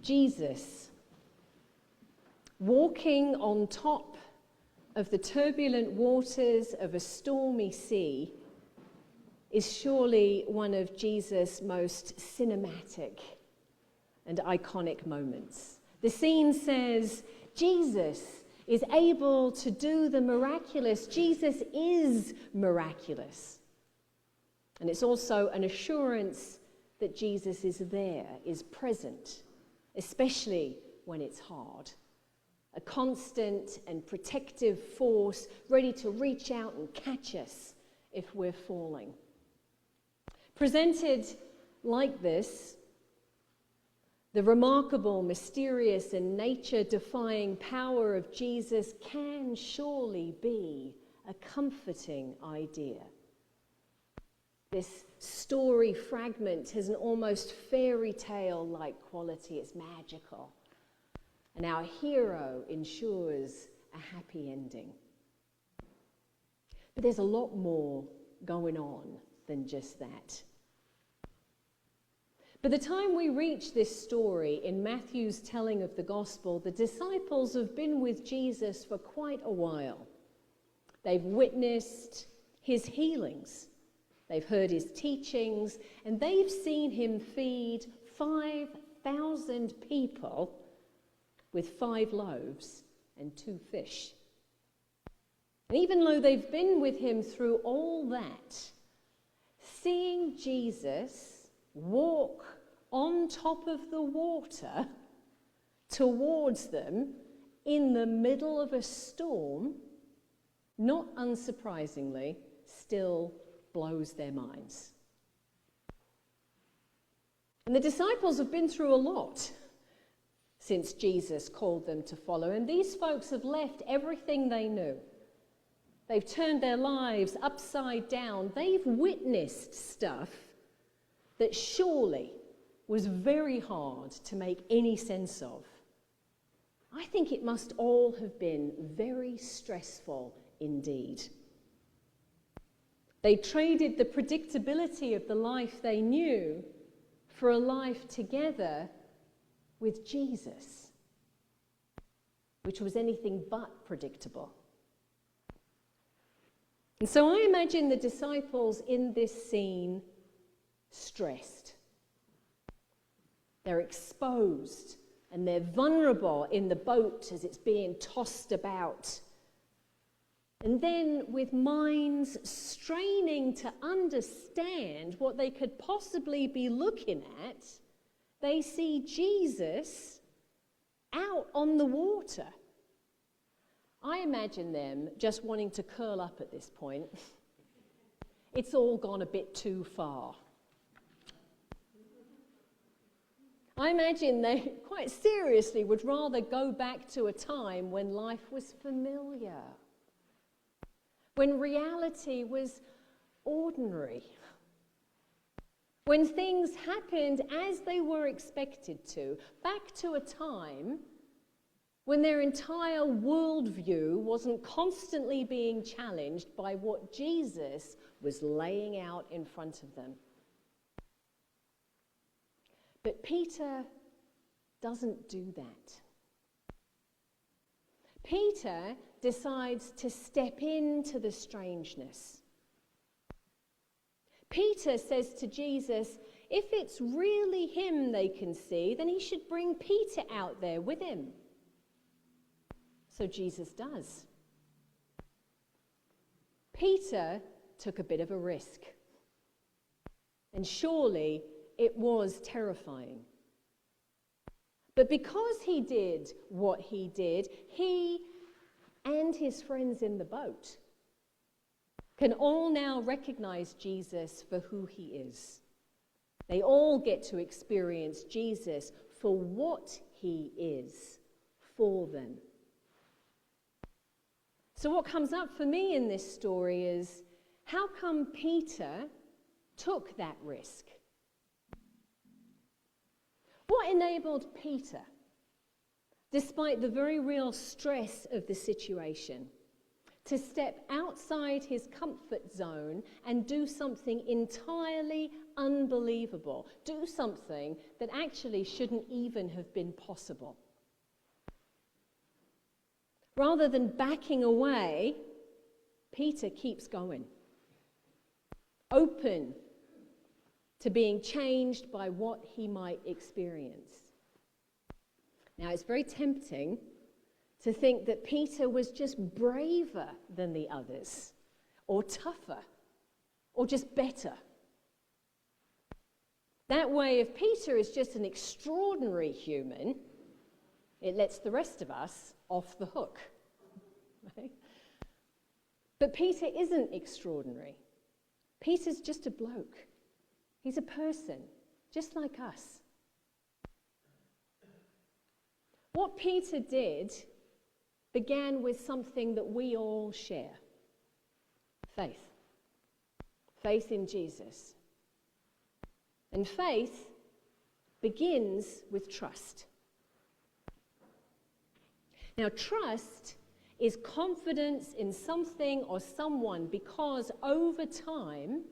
Jesus, walking on top of the turbulent waters of a stormy sea, is surely one of Jesus' most cinematic and iconic moments. The scene says, Jesus is able to do the miraculous. Jesus is miraculous. And it's also an assurance that Jesus is there, is present, especially when it's hard. A constant and protective force ready to reach out and catch us if we're falling. Presented like this, the remarkable, mysterious, and nature-defying power of Jesus can surely be a comforting idea. This story fragment has an almost fairy tale-like quality. It's magical. And our hero ensures a happy ending. But there's a lot more going on than just that. By the time we reach this story in Matthew's telling of the gospel, the disciples have been with Jesus for quite a while. They've witnessed his healings, they've heard his teachings, and they've seen him feed 5,000 people with 5 loaves and 2 fish. And even though they've been with him through all that, seeing Jesus walk on top of the water towards them in the middle of a storm, not unsurprisingly, still blows their minds. And the disciples have been through a lot since Jesus called them to follow, and these folks have left everything they knew. They've turned their lives upside down. They've witnessed stuff that surely was very hard to make any sense of. I think it must all have been very stressful indeed. They traded the predictability of the life they knew for a life together with Jesus, which was anything but predictable. And so I imagine the disciples in this scene stressed. They're exposed and they're vulnerable in the boat as it's being tossed about. And then with minds straining to understand what they could possibly be looking at, they see Jesus out on the water. I imagine them just wanting to curl up at this point. It's all gone a bit too far. I imagine they quite seriously would rather go back to a time when life was familiar, when reality was ordinary, when things happened as they were expected to, back to a time when their entire worldview wasn't constantly being challenged by what Jesus was laying out in front of them. But Peter doesn't do that. Peter decides to step into the strangeness. Peter says to Jesus, if it's really him they can see, then he should bring Peter out there with him. So Jesus does. Peter took a bit of a risk. And surely it was terrifying. But because he did what he did, he and his friends in the boat can all now recognize Jesus for who he is. They all get to experience Jesus for what he is for them. So what comes up for me in this story is, how come Peter took that risk? What enabled Peter, despite the very real stress of the situation, to step outside his comfort zone and do something entirely unbelievable, do something that actually shouldn't even have been possible. Rather than backing away, Peter keeps going, open to being changed by what he might experience. Now, it's very tempting to think that Peter was just braver than the others, or tougher, or just better. That way, if Peter is just an extraordinary human, it lets the rest of us off the hook. Right? But Peter isn't extraordinary. Peter's just a bloke. He's a person, just like us. What Peter did began with something that we all share. Faith. Faith in Jesus. And faith begins with trust. Now, trust is confidence in something or someone because over time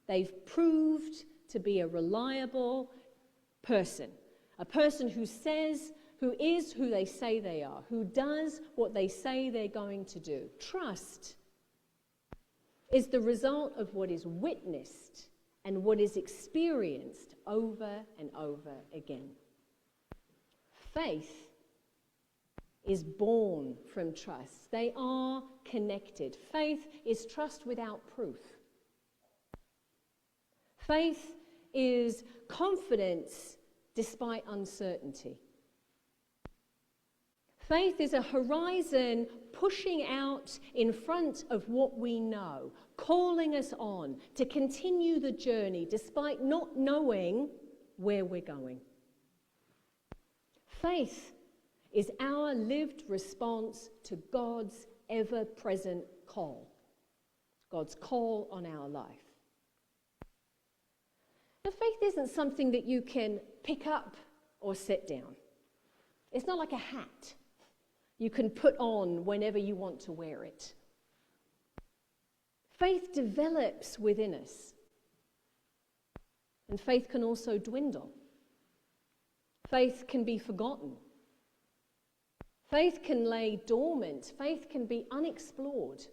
they've proved to be a reliable person. A person who is who they say they are, who does what they say they're going to do. Trust is the result of what is witnessed and what is experienced over and over again. Faith is born from trust. They are connected. Faith is trust without proof. Faith is confidence despite uncertainty. Faith is a horizon pushing out in front of what we know, calling us on to continue the journey despite not knowing where we're going. Faith is our lived response to God's ever-present call, God's call on our life. Now, faith isn't something that you can pick up or set down. It's not like a hat you can put on whenever you want to wear it. Faith develops within us. And faith can also dwindle. Faith can be forgotten. Faith can lay dormant. Faith can be unexplored.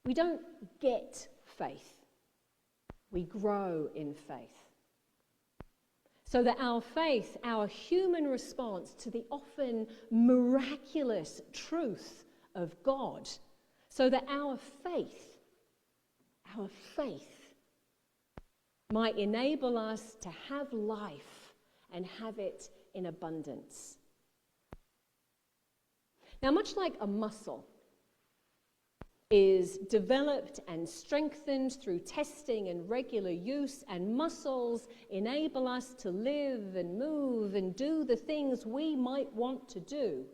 We don't get faith. We grow in faith. So that our faith, our human response to the often miraculous truth of God, so that our faith might enable us to have life and have it in abundance. Now, much like a muscle is developed and strengthened through testing and regular use, and muscles enable us to live and move and do the things we might want to do,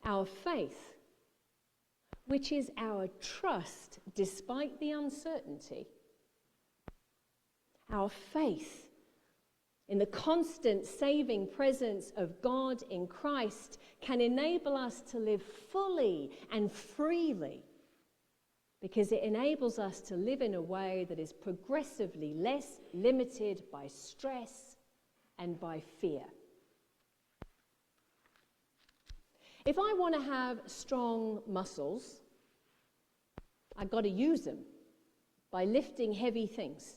our faith, which is our trust despite the uncertainty, our faith in the constant saving presence of God in Christ can enable us to live fully and freely, because it enables us to live in a way that is progressively less limited by stress and by fear. If I want to have strong muscles, I've got to use them by lifting heavy things.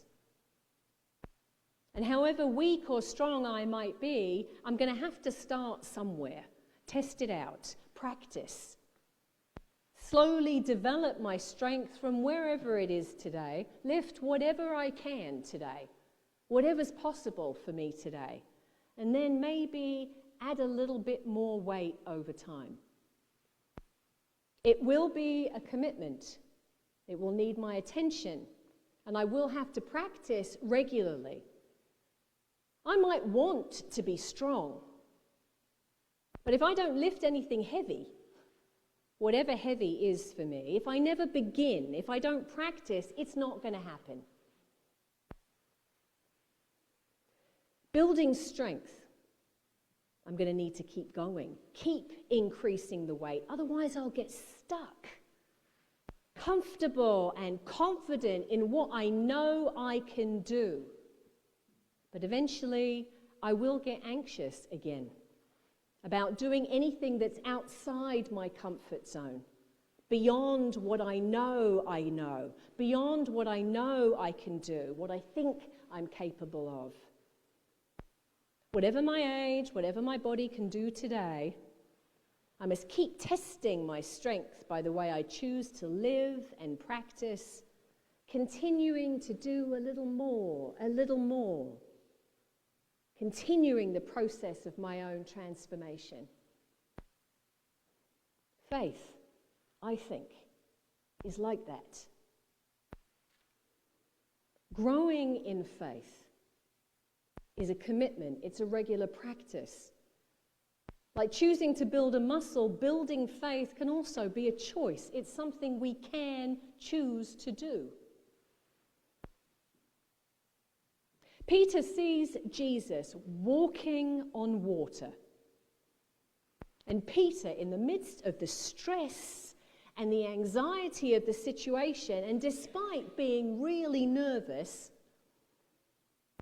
And however weak or strong I might be, I'm going to have to start somewhere, test it out, practice, slowly develop my strength from wherever it is today, lift whatever I can today, whatever's possible for me today, and then maybe add a little bit more weight over time. It will be a commitment. It will need my attention, and I will have to practice regularly. I might want to be strong, but if I don't lift anything heavy, whatever heavy is for me, if I never begin, if I don't practice, it's not going to happen. Building strength, I'm going to need to keep going, keep increasing the weight, otherwise I'll get stuck, comfortable and confident in what I know I can do. But eventually, I will get anxious again about doing anything that's outside my comfort zone, beyond what I know, beyond what I know I can do, what I think I'm capable of. Whatever my age, whatever my body can do today, I must keep testing my strength by the way I choose to live and practice, continuing to do a little more, continuing the process of my own transformation. Faith, I think, is like that. Growing in faith is a commitment, it's a regular practice. Like choosing to build a muscle, building faith can also be a choice. It's something we can choose to do. Peter sees Jesus walking on water. And Peter, in the midst of the stress and the anxiety of the situation, and despite being really nervous,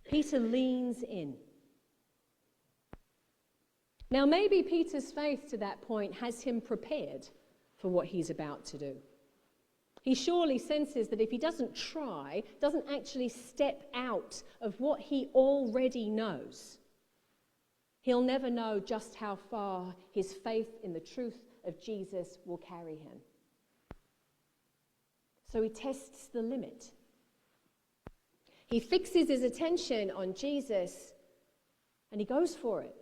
Peter leans in. Now, maybe Peter's faith to that point has him prepared for what he's about to do. He surely senses that if he doesn't try, doesn't actually step out of what he already knows, he'll never know just how far his faith in the truth of Jesus will carry him. So he tests the limit. He fixes his attention on Jesus and he goes for it.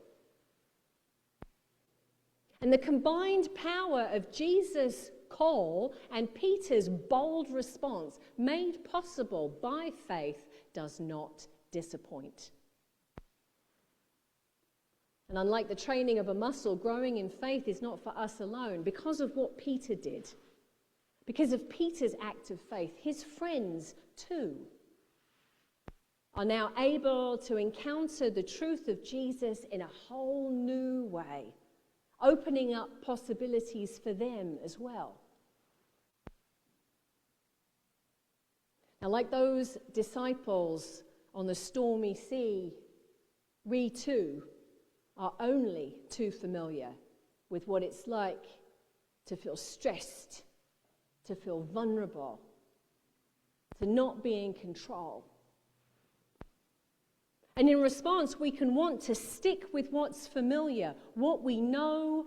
And the combined power of Jesus' call and Peter's bold response, made possible by faith, does not disappoint. And unlike the training of a muscle, growing in faith is not for us alone. Because of what Peter did, because of Peter's act of faith, his friends too are now able to encounter the truth of Jesus in a whole new way, opening up possibilities for them as well. Now, like those disciples on the stormy sea, we too are only too familiar with what it's like to feel stressed, to feel vulnerable, to not be in control. And in response, we can want to stick with what's familiar, what we know,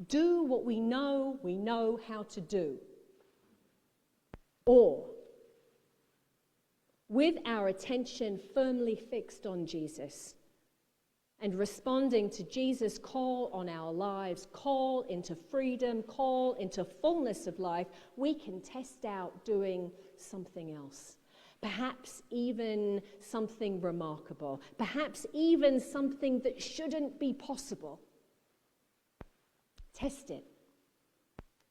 do what we know how to do. Or, with our attention firmly fixed on Jesus and responding to Jesus' call on our lives, call into freedom, call into fullness of life, we can test out doing something else. Perhaps even something remarkable. Perhaps even something that shouldn't be possible. Test it.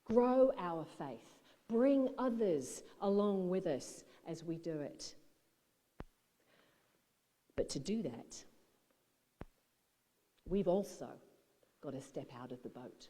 Grow our faith. Bring others along with us as we do it. But to do that, we've also got to step out of the boat.